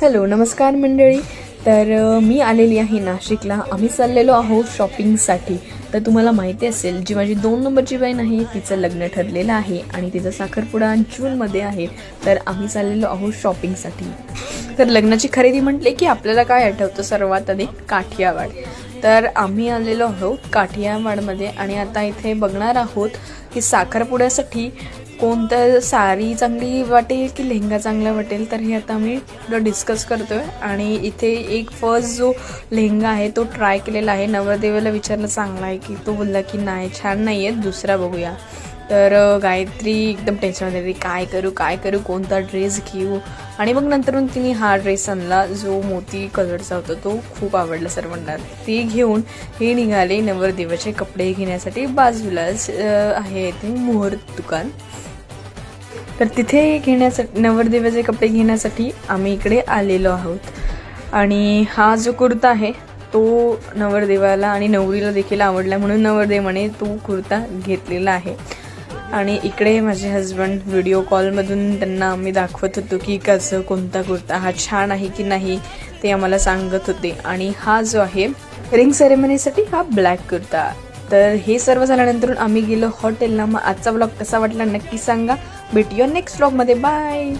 Hello नमस्कार मंडळी. तर मी आलेली आहे नाशिकला. आम्ही चाललेलो आहोत शॉपिंगसाठी. तर तुम्हाला माहिती असेल, जी माझी 2 नंबरची बहीण आहे तिचं लग्न ठरलेलं आहे आणि तिचा साखरपुडा जूनमध्ये आहे. तर आम्ही चाललेलो आहोत शॉपिंगसाठी. तर लग्नाची खरेदी म्हटले की आपल्याला काय आठवतं सर्वात आधी? काठियावाड. तर आम्ही आलेलो आहोत काठियावाडमध्ये आणि आता इथे बघणार आहोत की साखरपुड्यासाठी कोणतं साडी चांगली वाटेल की लेहंगा चांगला वाटेल. तर हे आता आम्ही डिस्कस करतोय. आणि इथे एक फर्स्ट जो लेहंगा आहे तो ट्राय केलेला आहे. नवरदेवाला विचारलं चांगला आहे की, तो बोलला की नाही छान नाही आहे, दुसरा बघूया. तर गायत्री एकदम टेन्शनमध्ये होती, काय करू कोणता ड्रेस घेऊ. आणि मग नंतर तिने हा ड्रेस आणला जो मोती कलरचा होता, तो खूप आवडला सर्वांना. ते घेऊन हे निघाले नवरदेवाचे कपडे घेण्यासाठी. बाजूलाच आहे ते मुहूर्त दुकान. तर तिथे नवरदेवाचे कपडे घेण्यासाठी आम्ही इकडे आलेलो आहोत. आणि हा जो कुर्ता आहे तो नवरदेवाला आणि नवरीला देखील आवडला, म्हणून नवरदेवाने तो कुर्ता घेतलेला आहे. आणि इकडे माझे हजबंड व्हिडिओ कॉलमधून त्यांना आम्ही दाखवत होतो की कसं कोणता कुर्ता हा छान आहे की नाही ते आम्हाला सांगत होते. आणि हा जो आहे रिंग सेरेमनीसाठी हा ब्लॅक कुर्ता. तर हे सर्व झाल्यानंतर आम्ही गेलो हॉटेलला. मग आजचा ब्लॉग कसा वाटला नक्की सांगा. भेटूया नेक्स्ट ब्लॉगमध्ये. बाय.